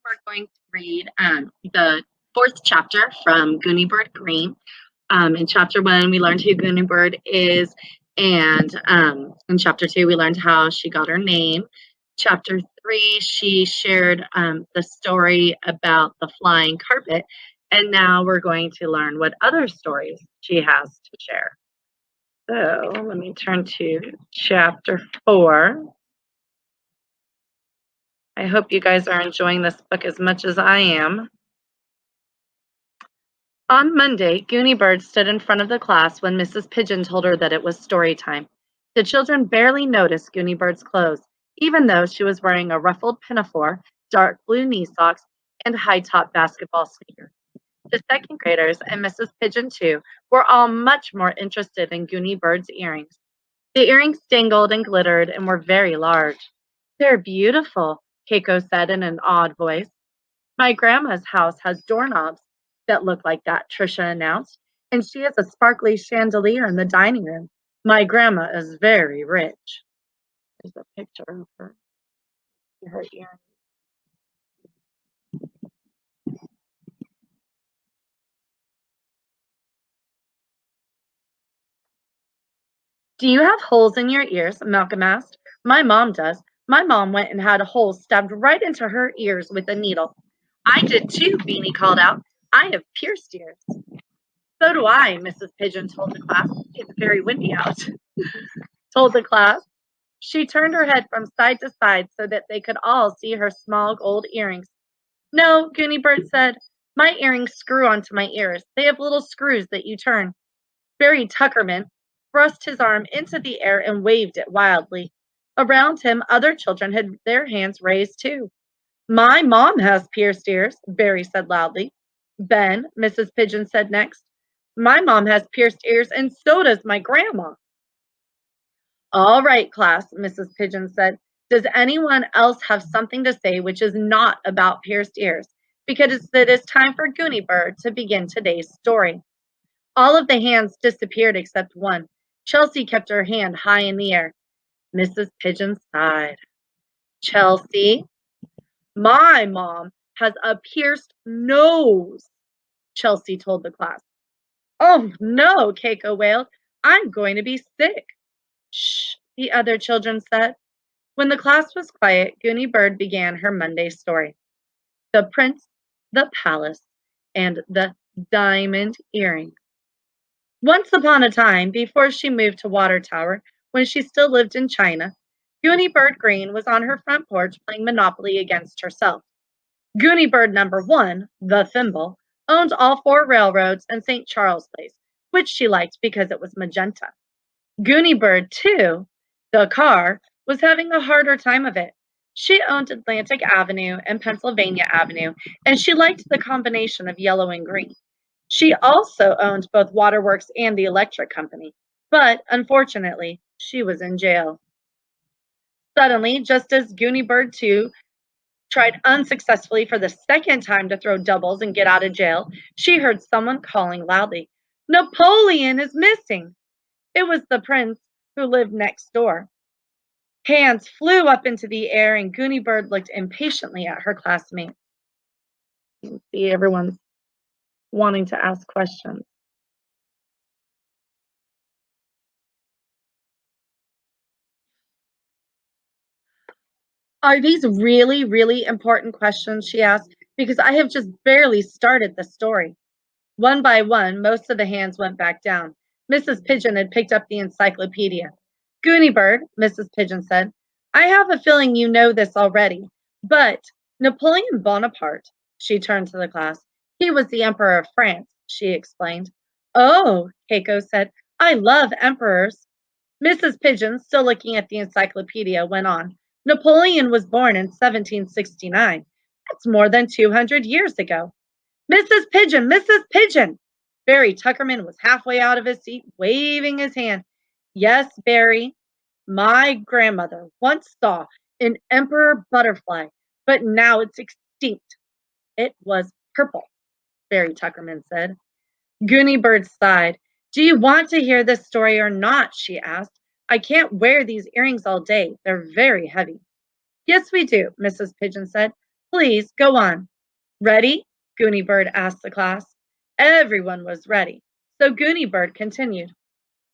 we're going to read the fourth chapter from Gooney Bird Greene. In chapter one, we learned who Gooney Bird is, and in chapter two, we learned how she got her name. Chapter three, she shared the story about the flying carpet, and now we're going to learn what other stories she has to share. So let me turn to chapter 4. I hope you guys are enjoying this book as much as I am. On Monday, Gooney Bird stood in front of the class when Mrs. Pigeon told her that it was story time. The children barely noticed Gooney Bird's clothes, even though she was wearing a ruffled pinafore, dark blue knee socks, and high-top basketball sneakers. The second graders and Mrs. Pigeon, too, were all much more interested in Gooney Bird's earrings. The earrings dangled and glittered and were very large. "They're beautiful," Keiko said in an awed voice. "My grandma's house has doorknobs that look like that," Trisha announced, "and she has a sparkly chandelier in the dining room. My grandma is very rich." There's a picture of her earrings. "Do you have holes in your ears?" Malcolm asked. "My mom does. My mom went and had a hole stabbed right into her ears with a needle." "I did too," Beanie called out. "I have pierced ears." "So do I," Mrs. Pigeon told the class. "It's very windy out." Told the class. She turned her head from side to side so that they could all see her small gold earrings. "No," Gooney Bird said. "My earrings screw onto my ears. They have little screws that you turn." Barry Tuckerman thrust his arm into the air and waved it wildly. Around him, other children had their hands raised too. "My mom has pierced ears," Barry said loudly. "Ben," Mrs. Pigeon said next. "My mom has pierced ears, and so does my grandma." "All right, class," Mrs. Pigeon said. "Does anyone else have something to say which is not about pierced ears? Because it is time for Gooney Bird to begin today's story." All of the hands disappeared except one. Chelsea kept her hand high in the air. Mrs. Pigeon sighed. "Chelsea, my mom has a pierced nose," Chelsea told the class. "Oh, no," Keiko wailed. "I'm going to be sick." "Shh," the other children said. When the class was quiet, Gooney Bird began her Monday story. The Prince, the Palace, and the Diamond Earring. Once upon a time, before she moved to Water Tower, when she still lived in China, Gooney Bird Greene was on her front porch playing Monopoly against herself. Gooney Bird number one, the Thimble, owned all 4 railroads and St. Charles Place, which she liked because it was magenta. Gooney Bird 2, the car, was having a harder time of it. She owned Atlantic Avenue and Pennsylvania Avenue, and she liked the combination of yellow and green. She also owned both Waterworks and the electric company, but unfortunately, she was in jail. Suddenly, just as Gooney Bird 2 tried unsuccessfully for the second time to throw doubles and get out of jail, she heard someone calling loudly, "Napoleon is missing!" It was the prince who lived next door. Hands flew up into the air, and Gooney Bird looked impatiently at her classmates. You can see everyone's wanting to ask questions. "Are these really, really important questions?" she asked, "because I have just barely started the story." One by one, most of the hands went back down. Mrs. Pigeon had picked up the encyclopedia. "Gooney Bird," Mrs. Pigeon said, "I have a feeling you know this already, but Napoleon Bonaparte," she turned to the class, "he was the Emperor of France," she explained. "Oh," Keiko said, "I love emperors." Mrs. Pigeon, still looking at the encyclopedia, went on. "Napoleon was born in 1769. That's more than 200 years ago." "Mrs. Pigeon! Mrs. Pigeon!" Barry Tuckerman was halfway out of his seat, waving his hand. "Yes, Barry, my grandmother once saw an emperor butterfly, but now it's extinct. It was purple," Barry Tuckerman said. Gooney Bird sighed. "Do you want to hear this story or not?" she asked. "I can't wear these earrings all day. They're very heavy." "Yes, we do," Mrs. Pigeon said. Please go on. Ready? Gooney Bird asked the class. Everyone was ready, so Gooney Bird continued.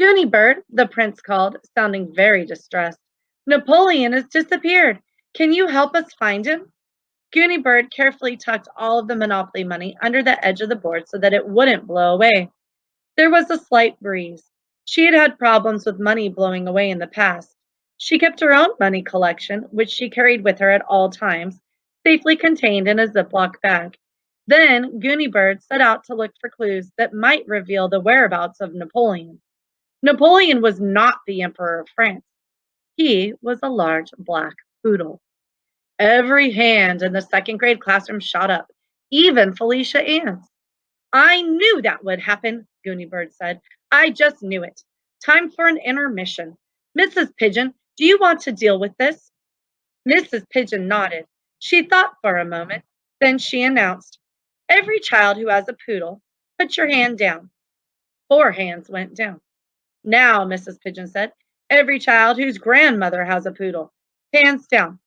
Gooney Bird, the prince called, sounding very distressed. Napoleon has disappeared. Can you help us find him? Gooney Bird carefully tucked all of the Monopoly money under the edge of the board so that it wouldn't blow away. There was a slight breeze. She had had problems with money blowing away in the past. She kept her own money collection, which she carried with her at all times, safely contained in a Ziploc bag. Then Gooney Bird set out to look for clues that might reveal the whereabouts of Napoleon. Napoleon was not the Emperor of France. He was a large black poodle. Every hand in the second grade classroom shot up, even Felicia Ann's. I knew that would happen, Gooney Bird said. I just knew it. Time for an intermission. Mrs. Pigeon, do you want to deal with this? Mrs. Pigeon nodded. She thought for a moment. Then she announced, Every child who has a poodle, put your hand down. 4 hands went down. Now, Mrs. Pigeon said, every child whose grandmother has a poodle, hands down.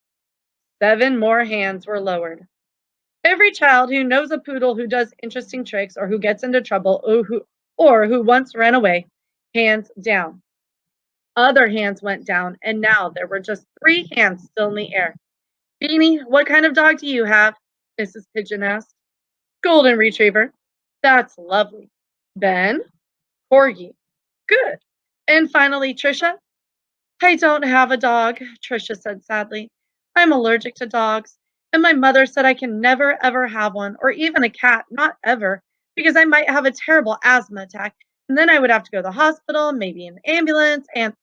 7 more hands were lowered. Every child who knows a poodle who does interesting tricks or who gets into trouble or who once ran away, hands down. Other hands went down, and now there were just 3 hands still in the air. Beanie, what kind of dog do you have? Mrs. Pigeon asked. Golden Retriever. That's lovely. Ben? Corgi. Good. And finally, Tricia? I don't have a dog, Tricia said sadly. I'm allergic to dogs, and my mother said I can never ever have one, or even a cat, not ever, because I might have a terrible asthma attack, and then I would have to go to the hospital, maybe an ambulance, and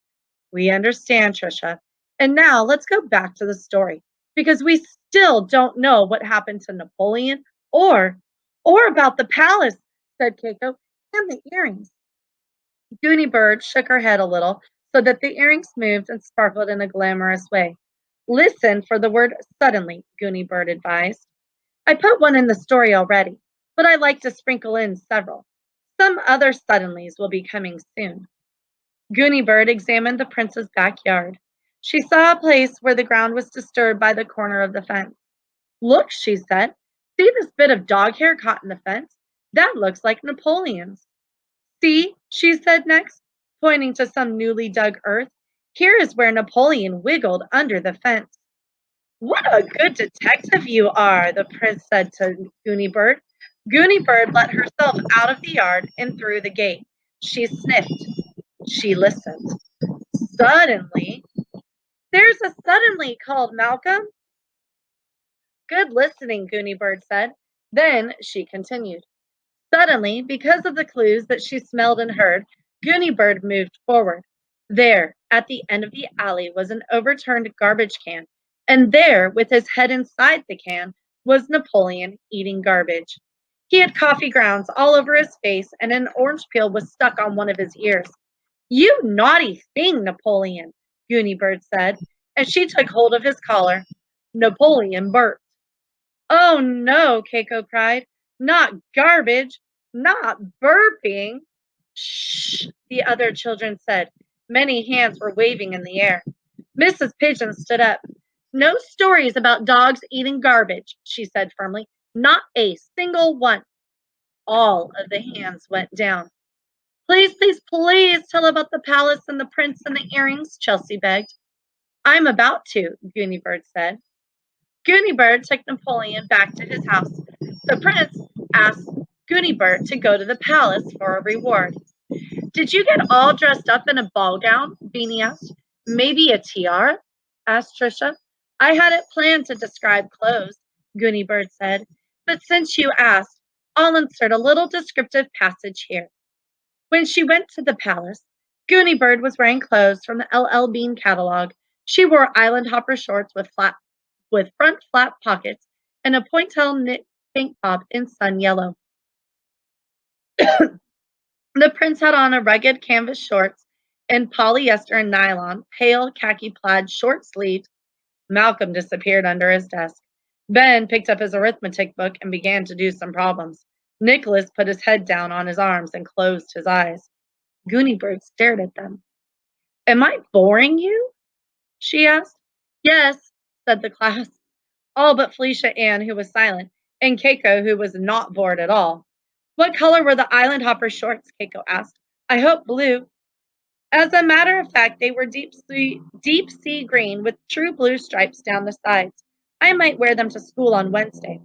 we understand, Tricia. And now let's go back to the story, because we still don't know what happened to Napoleon or about the palace, said Keiko, and the earrings. Gooney Bird shook her head a little so that the earrings moved and sparkled in a glamorous way. Listen for the word suddenly, Gooney Bird advised. I put one in the story already, but I like to sprinkle in several. Some other suddenlies will be coming soon. Gooney Bird examined the prince's backyard. She saw a place where the ground was disturbed by the corner of the fence. Look, she said. See this bit of dog hair caught in the fence? That looks like Napoleon's. See, she said next, pointing to some newly dug earth. Here is where Napoleon wiggled under the fence. What a good detective you are, the prince said to Gooney Bird. Gooney Bird let herself out of the yard and through the gate. She sniffed. She listened. Suddenly, there's a suddenly called Malcolm. Good listening, Gooney Bird said. Then she continued. Suddenly, because of the clues that she smelled and heard, Gooney Bird moved forward. There, at the end of the alley, was an overturned garbage can, and there, with his head inside the can, was Napoleon eating garbage. He had coffee grounds all over his face, and an orange peel was stuck on one of his ears. You naughty thing, Napoleon, Gooney Bird said, and she took hold of his collar. Napoleon burped. Oh no, Keiko cried. Not garbage, not burping. Shh, the other children said. Many hands were waving in the air. Mrs. Pigeon stood up. No stories about dogs eating garbage, she said firmly. Not a single one. All of the hands went down. Please, please, please tell about the palace and the prince and the earrings, Chelsea begged. I'm about to, Gooney Bird said. Gooney Bird took Napoleon back to his house. The prince asked Gooney Bird to go to the palace for a reward. Did you get all dressed up in a ball gown? Beanie asked. Maybe a tiara? Asked Tricia. I hadn't planned to describe clothes, Gooney Bird said, but since you asked, I'll insert a little descriptive passage here. When she went to the palace, Gooney Bird was wearing clothes from the L.L. Bean catalog. She wore island hopper shorts with front flat pockets and a pointel knit tank top in sun yellow. The prince had on a rugged canvas shorts and polyester and nylon, pale khaki plaid, short-sleeved. Malcolm disappeared under his desk. Ben picked up his arithmetic book and began to do some problems. Nicholas put his head down on his arms and closed his eyes. Gooney Bird stared at them. Am I boring you? She asked. Yes, said the class. all but Felicia Ann, who was silent, and Keiko, who was not bored at all. What color were the island hopper shorts? Keiko asked. I hope blue. As a matter of fact, they were deep sea green with true blue stripes down the sides. I might wear them to school on Wednesday.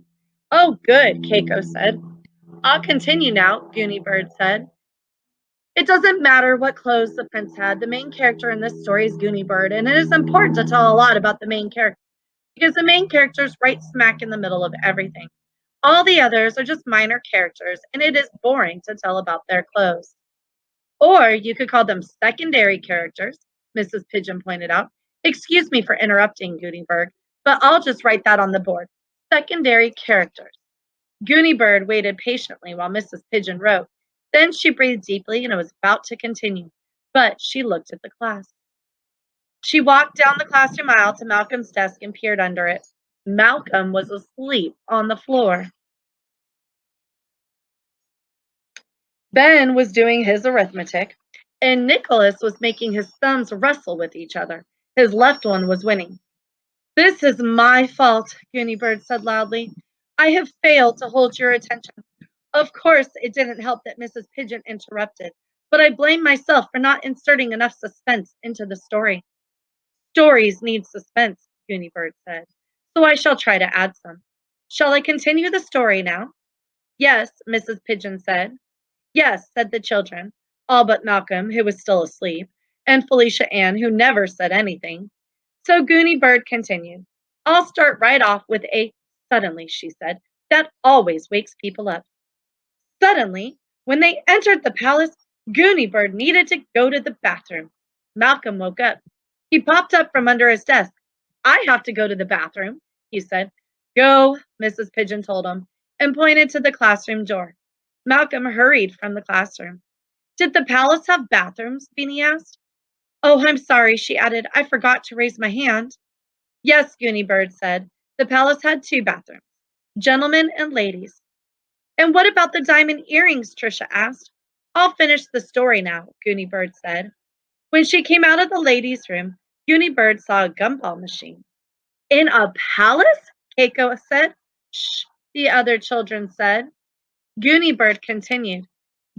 Oh, good, Keiko said. I'll continue now, Gooney Bird said. It doesn't matter what clothes the prince had. The main character in this story is Gooney Bird, and it is important to tell a lot about the main character because the main character is right smack in the middle of everything. All the others are just minor characters, and it is boring to tell about their clothes. Or you could call them secondary characters, Mrs. Pigeon pointed out. Excuse me for interrupting, Gooneyberg, but I'll just write that on the board. Secondary characters. Gooneyberg waited patiently while Mrs. Pigeon wrote. Then she breathed deeply and was about to continue, but she looked at the class. She walked down the classroom aisle to Malcolm's desk and peered under it. Malcolm was asleep on the floor. Ben was doing his arithmetic, and Nicholas was making his thumbs wrestle with each other. His left one was winning. This is my fault, Gooney said loudly. I have failed to hold your attention. Of course, it didn't help that Mrs. Pigeon interrupted, but I blame myself for not inserting enough suspense into the story. Stories need suspense, Gooney said, so I shall try to add some. Shall I continue the story now? Yes, Mrs. Pigeon said. Yes, said the children, all but Malcolm, who was still asleep, and Felicia Ann, who never said anything. So Gooney Bird continued. I'll start right off with a suddenly, she said. That always wakes people up. Suddenly, when they entered the palace, Gooney Bird needed to go to the bathroom. Malcolm woke up. He popped up from under his desk. I have to go to the bathroom, he said. Go, Mrs. Pigeon told him, and pointed to the classroom door. Malcolm hurried from the classroom. Did the palace have bathrooms? Beanie asked. Oh, I'm sorry, she added. I forgot to raise my hand. Yes, Gooney Bird said. The palace had two bathrooms, gentlemen and ladies. And what about the diamond earrings? Trisha asked. I'll finish the story now, Gooney Bird said. When she came out of the ladies' room, Gooney Bird saw a gumball machine. In a palace? Keiko said. Shh, the other children said. Gooney Bird continued.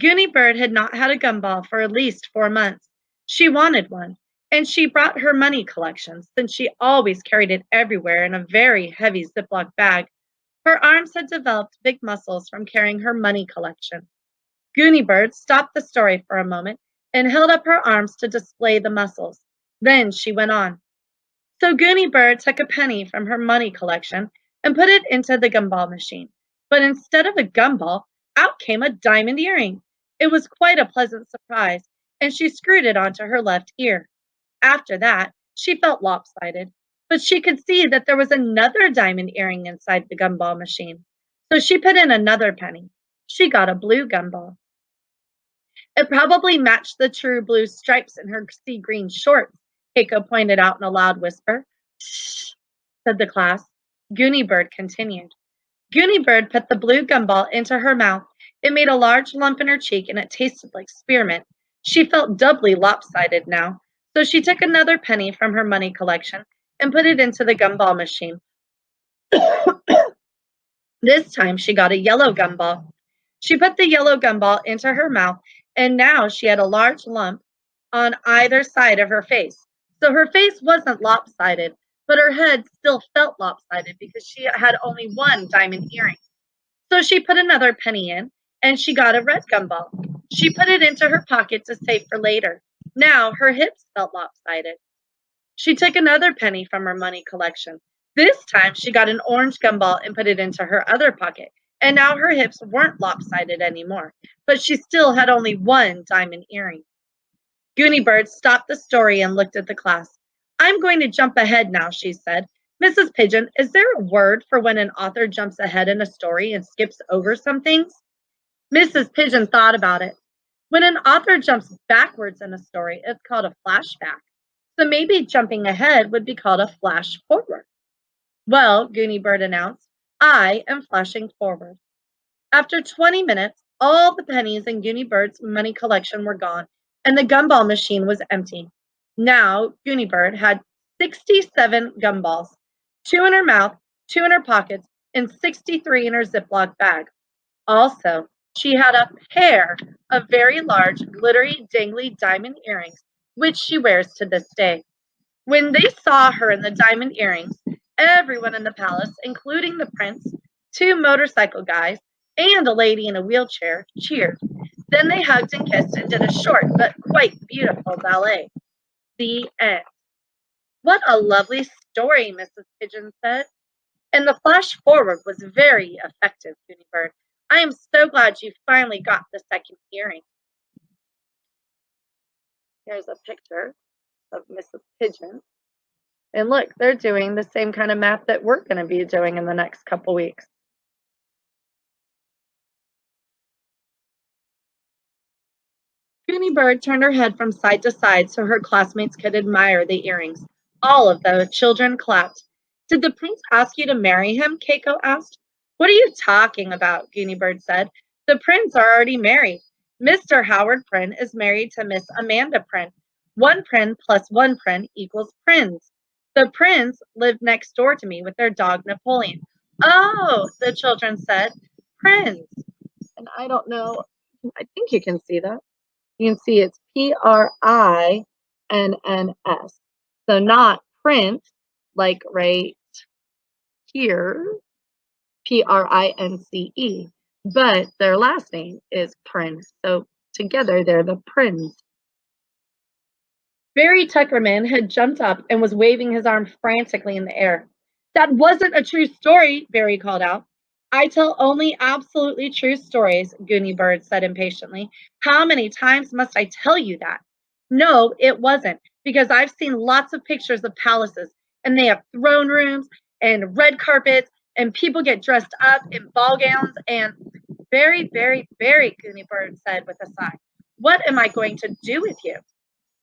Gooney Bird had not had a gumball for at least 4 months. She wanted one, and she brought her money collection since she always carried it everywhere in a very heavy Ziploc bag. Her arms had developed big muscles from carrying her money collection. Gooney Bird stopped the story for a moment and held up her arms to display the muscles. Then she went on. So Gooney Bird took a penny from her money collection and put it into the gumball machine. But instead of a gumball, out came a diamond earring. It was quite a pleasant surprise, and she screwed it onto her left ear. After that, she felt lopsided, but she could see that there was another diamond earring inside the gumball machine. So she put in another penny. She got a blue gumball. It probably matched the true blue stripes in her sea green shorts, Keiko pointed out in a loud whisper. Shh, said the class. Gooney Bird continued. Gooney Bird put the blue gumball into her mouth. It made a large lump in her cheek and it tasted like spearmint. She felt doubly lopsided now, so she took another penny from her money collection and put it into the gumball machine. This time she got a yellow gumball. She put the yellow gumball into her mouth, and now she had a large lump on either side of her face. So her face wasn't lopsided, but her head still felt lopsided because she had only one diamond earring. So she put another penny in, and she got a red gumball. She put it into her pocket to save for later. Now her hips felt lopsided. She took another penny from her money collection. This time she got an orange gumball and put it into her other pocket. And now her hips weren't lopsided anymore, but she still had only one diamond earring. Gooney Bird stopped the story and looked at the class. I'm going to jump ahead now, she said. Mrs. Pigeon, is there a word for when an author jumps ahead in a story and skips over some things? Mrs. Pigeon thought about it. When an author jumps backwards in a story, it's called a flashback. So maybe jumping ahead would be called a flash forward. Well, Gooney Bird announced, I am flashing forward. After 20 minutes, all the pennies in Gooney Bird's money collection were gone, and the gumball machine was empty. Now, Gooney Bird had 67 gumballs, 2 in her mouth, 2 in her pockets, and 63 in her Ziploc bag. Also, she had a pair of very large, glittery, dangly diamond earrings, which she wears to this day. When they saw her in the diamond earrings, everyone in the palace, including the prince, 2 motorcycle guys, and a lady in a wheelchair, cheered. Then they hugged and kissed and did a short but quite beautiful ballet. The end. What a lovely story, Mrs. Pigeon said. And the flash forward was very effective, Gooney Bird. I am so glad you finally got the second earring. Here's a picture of Mrs. Pigeon. And look, they're doing the same kind of math that we're going to be doing in the next couple weeks. Gooney Bird turned her head from side to side so her classmates could admire the earrings. All of the children clapped. Did the prince ask you to marry him? Keiko asked. What are you talking about? Gooney Bird said. The prince are already married. Mr. Howard Prynne is married to Miss Amanda Prynne. 1 Prynne plus 1 Prynne equals Prince. The Prince lived next door to me with their dog Napoleon. Oh, the children said. Prince. And I don't know. I think you can see that. You can see it's Prinns. So not print, like right here, Prince, but their last name is Prynne. So together they're the Prinns. Barry Tuckerman had jumped up and was waving his arm frantically in the air. That wasn't a true story, Barry called out. I tell only absolutely true stories, Gooney Bird said impatiently. How many times must I tell you that? No, it wasn't, because I've seen lots of pictures of palaces, and they have throne rooms and red carpets, and people get dressed up in ball gowns, and very, Gooney Bird said with a sigh. What am I going to do with you?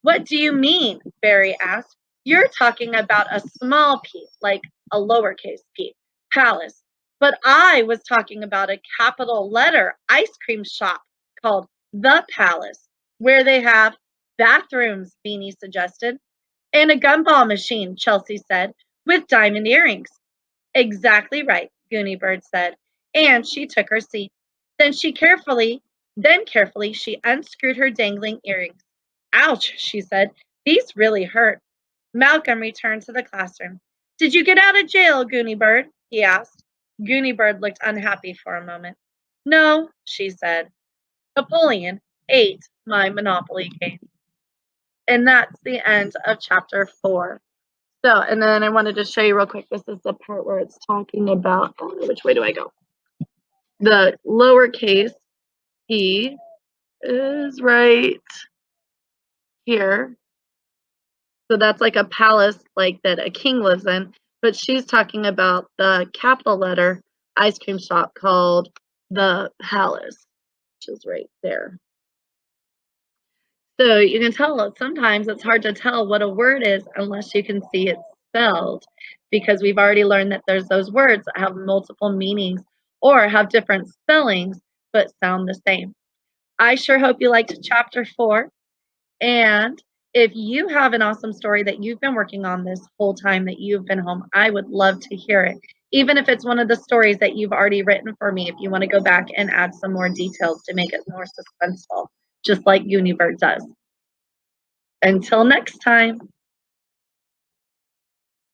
What do you mean? Barry asked. You're talking about a small p, like a lowercase p, palace. But I was talking about a capital letter ice cream shop called The Palace, where they have bathrooms, Beanie suggested. And a gumball machine, Chelsea said, with diamond earrings. Exactly right, Gooney Bird said, and she took her seat. Then carefully she unscrewed her dangling earrings. Ouch, she said. These really hurt. Malcolm returned to the classroom. Did you get out of jail, Gooney Bird? He asked. Gooney Bird looked unhappy for a moment. No, she said. Napoleon ate my Monopoly game. And that's the end of chapter 4. So, and then I wanted to show you real quick. This is the part where it's talking about, which way do I go? The lowercase p is right here. So that's like a palace like that a king lives in. But she's talking about the capital letter ice cream shop called The Palace, which is right there. So you can tell sometimes it's hard to tell what a word is unless you can see it spelled, because we've already learned that there's those words that have multiple meanings or have different spellings but sound the same. I sure hope you liked chapter 4. And if you have an awesome story that you've been working on this whole time that you've been home, I would love to hear it. Even if it's one of the stories that you've already written for me, if you want to go back and add some more details to make it more suspenseful, just like Unibird does. Until next time.